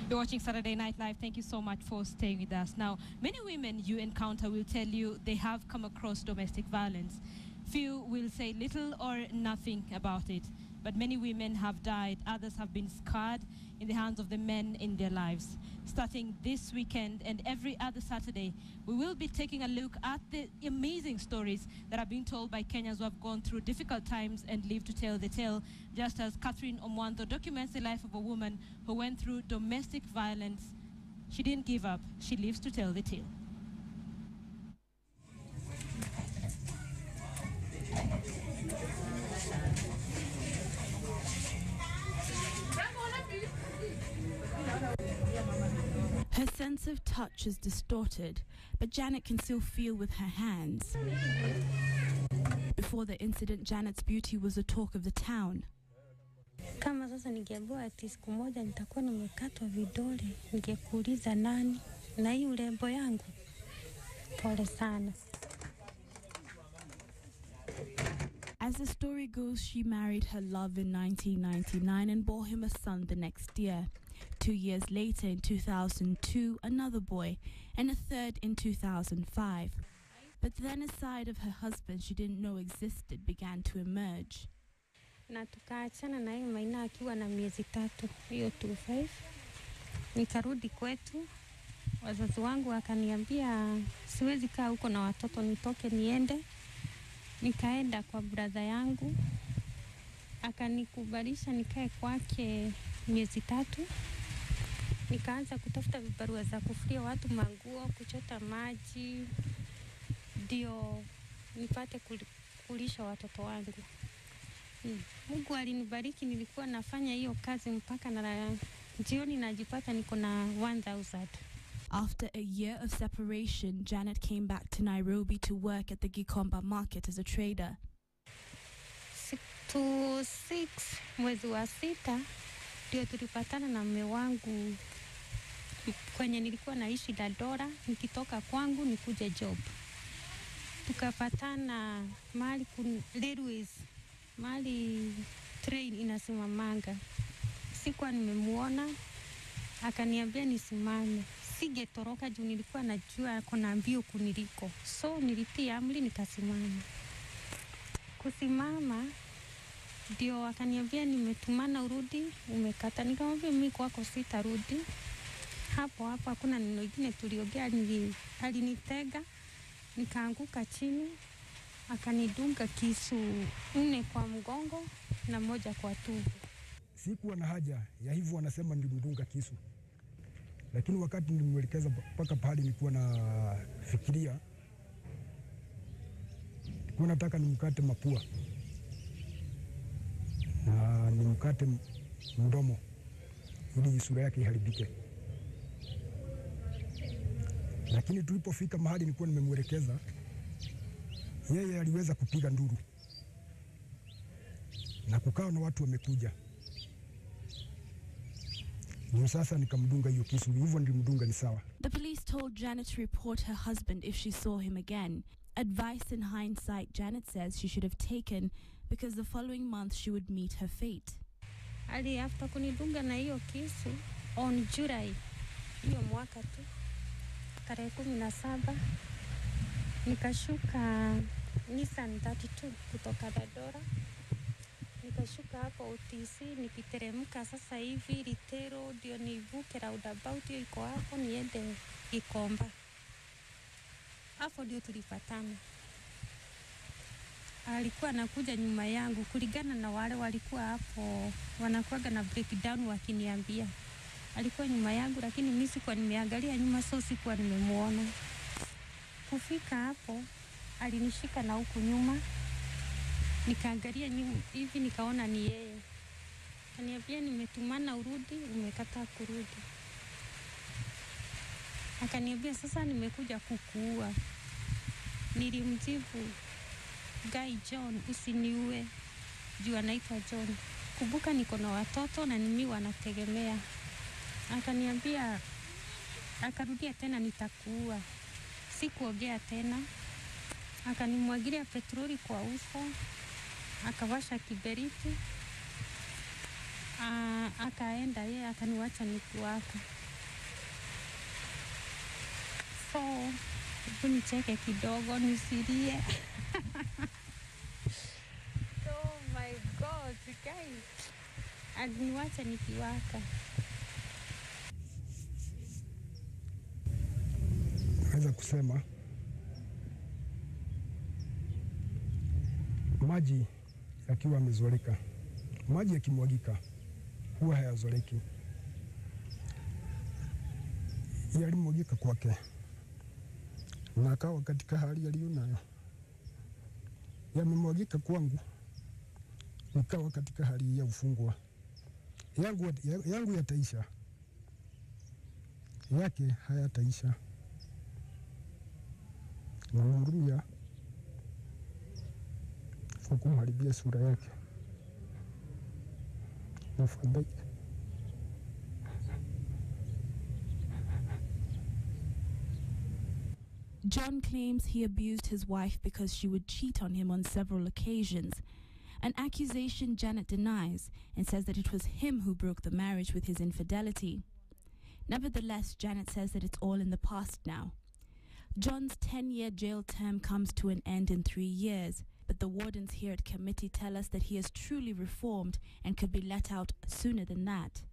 You're watching Saturday Night Live. Thank you so much for staying with us. Now, many women you encounter will tell you they have come across domestic violence. Few will say little or nothing about it. But many women have died. Others have been scarred in the hands of the men in their lives. Starting this weekend and every other Saturday, we will be taking a look at the amazing stories that are being told by Kenyans who have gone through difficult times and live to tell the tale, just as Catherine Omwanto documents the life of a woman who went through domestic violence. She didn't give up. She lives to tell the tale. Her sense of touch is distorted, but Janet can still feel with her hands. Before the incident, Janet's beauty was the talk of the town. Kama sasa ningeambiwa ati siku moja nitakuwa nimekatwa vidole, ningekuuliza nani na hii urembo yangu. Pole sana. As the story goes, she married her love in 1999 and bore him a son the next year. 2 years later, in 2002, another boy, and a third in 2005. But then a side of her husband she didn't know existed began to emerge. Na tukaachana na yeye Maina akiwa na miezi 3, hiyo 25. Nikarudi kwetu. Wazazi wangu wakaniambia siwezi kaa huko na watoto, nitoke niende. Nikaenda kwa brother yangu. Akanikubalisha nikae kwake miezi 3. Nikaanza kutafuta vibarua za kufulia watu manguo, kuchota maji, ndio nipate kulisha watoto wangu. Mungu alinibariki, nilikuwa nafanya hiyo kazi mpaka na jioni najipata niko na 1,000. After a year of separation, Janet came back to Nairobi to work at the Gikomba market as a trader. 6 mwezi wa 6 ndio tulipatana na mume wangu kwenye nilikuwa naishi Dadora, nikitoka kwangu nikuje job. Tukapatana mahali Railways, mahali train inasimamanga. Sikuwa nimemuona, akaniambia nisimame. Singetoroka juu nilikuwa najua kuna mbio kuniliko. So nilitia amri nikasimama. Kusimama ndio akaniambia nimetumana urudi, umekata. Nikamwambia mimi kwako sitarudi. Hapo hakuna neno lingine tuliongea, alinitega, nikaanguka chini, akanidunga kisu 4 kwa mgongo na 1 kwa tumbo. Sikuwa na haja ya hivyo, wanasema nilimdunga kisu. Lakini wakati nilimwelekeza mpaka pahali nilikuwa na fikiria, nilikuwa nataka nimkate mapua na nimkate mdomo ili sura yake iharibike. Lakini tulipofika mahali nilikuwa nimemwelekeza, yeye aliweza kupiga nduru na kukaa na watu wamekuja. Sasa nikamdunga hiyo kisu, hivyo nilimdunga ni sawa. The police told Janet to report her husband if she saw him again. Advice in hindsight, Janet says she should have taken because the following month she would meet her fate. After kunidunga na hiyo kisu on July hiyo mwaka tu, tarehe 17, nikashuka Nissan 32 kutoka Dadora. Nikashuka hapo OTC, nikiteremka sasa hivi Litero ndio nivuke roundabout hiyo iko hapo niende Gikomba. Hapo ndio tulipatana. Alikuwa anakuja nyuma yangu kulingana na wale walikuwa hapo wanakuaga na breakdown wakiniambia. Alikuwa nyuma yangu lakini mimi sikuwa nimeangalia nyuma, so sikuwa nimemuona. Kufika hapo alinishika na huku nyuma. Nikaangalia hivi nikaona ni yeye. Akaniambia nimetumana urudi, umekataa kurudi. Akaniambia sasa nimekuja kukuua. Nilimjibu, Guy John, usiniue. Juu anaitwa John. Kumbuka niko na watoto na mimi wanategemea. Akaniambia, akarudia tena nitakuua. Sikuongea tena. Akanimwagilia petroli kwa uso. Akawasha kiberiti. Akaenda yeye akaniwacha nikiwaka. So hebu nicheke kidogo nisilie. Oh my God, guys. Aliniwacha nikiwaka. Naweza kusema maji yakiwa yamezoleka, maji yakimwagika huwa hayazoleki. Yalimwagika kwake na akawa katika hali aliyonayo. Yamemwagika kwangu nikawa katika hali ya ufungwa. Yangu yataisha, yake hayataisha. Namhurumia kwa kumharibia sura yake. Nafadhaika. John claims he abused his wife because she would cheat on him on several occasions, an accusation Janet denies and says that it was him who broke the marriage with his infidelity. Nevertheless, Janet says that it's all in the past now. John's 10-year jail term comes to an end in 3 years, but the wardens here at committee tell us that he has truly reformed and could be let out sooner than that.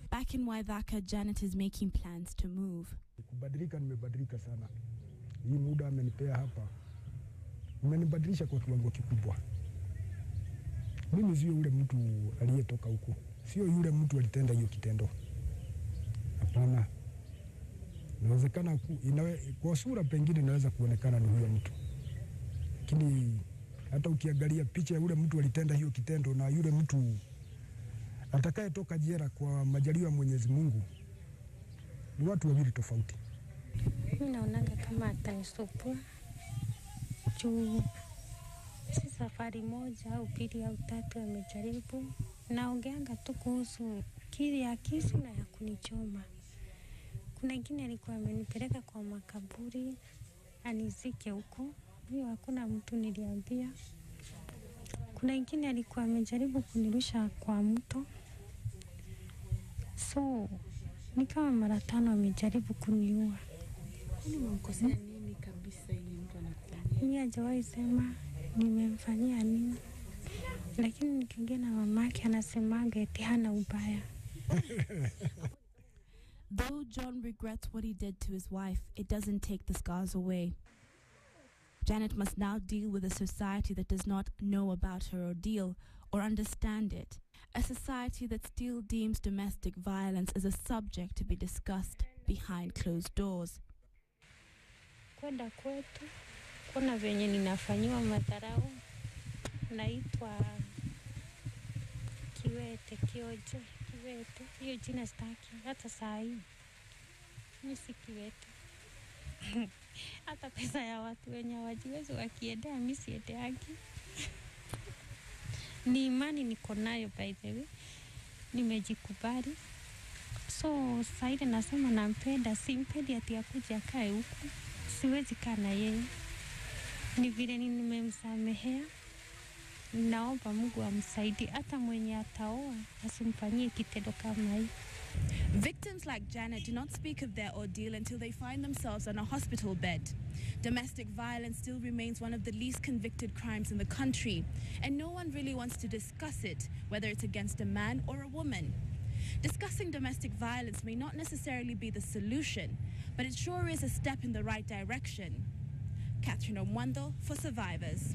Back in Waithaka, Janet is making plans to move. Kubadilika nimebadilika sana. Hii muda amenipea hapa. Umenibadilisha kwa kiwango kikubwa. Mimi sio yule mtu aliyetoka huko. Sio yule mtu alitenda hiyo kitendo. Hapana. Inawezekana kwa sura pengine inaweza kuonekana ni huyo mtu. Lakini hata ukiangalia picha ya yule mtu alitenda hiyo kitendo na yule mtu atakayetoka jela kwa majaliwa ya Mwenyezi Mungu ni watu wawili tofauti. Mimi naonanga kama atanisupua. Juu si safari moja au pili au tatu amejaribu. Naongeanga tu kuhusu kili ya kisi na ya kunichoma. Kuna ingine alikuwa amenipeleka kwa makaburi anizike huko. Hiyo hakuna mtu niliambia. Kuna ingine alikuwa amejaribu kunirusha kwa mto. So ni kama mara 5 amejaribu kuniua. Kwani umemkosea nini kabisa ili mtu anakuambia? Mimi hajawahi sema nimemfanyia nini. Lakini nikiongea na mamake anasemaga eti hana ubaya. Though John regrets what he did to his wife, it doesn't take the scars away. Janet must now deal with a society that does not know about her ordeal or understand it. A society that still deems domestic violence as a subject to be discussed behind closed doors. Kwenda kwetu, kuna venye ninafanyiwa madharau. Naitwa Kiwete, Kiwete. Hiyo jina sitaki hata saa hii. Mimi si Kiwete. Hata pesa ya watu wenye hawajiwezi wakiendea mimi siendeagi. Ni imani niko nayo by the way. Nimejikubali. So saa ile nasema nampenda, simpendi ati akuje akae huku. Siwezi kaa na yeye. Ni vile nimemsamehea. Naomba Mungu amsaidie hata mwenye ataoa asimfanyie kitendo kama hii. Victims like Janet do not speak of their ordeal until they find themselves on a hospital bed. Domestic violence still remains one of the least convicted crimes in the country, and no one really wants to discuss it, whether it's against a man or a woman. Discussing domestic violence may not necessarily be the solution, but it sure is a step in the right direction. Catherine Omwando for Survivors.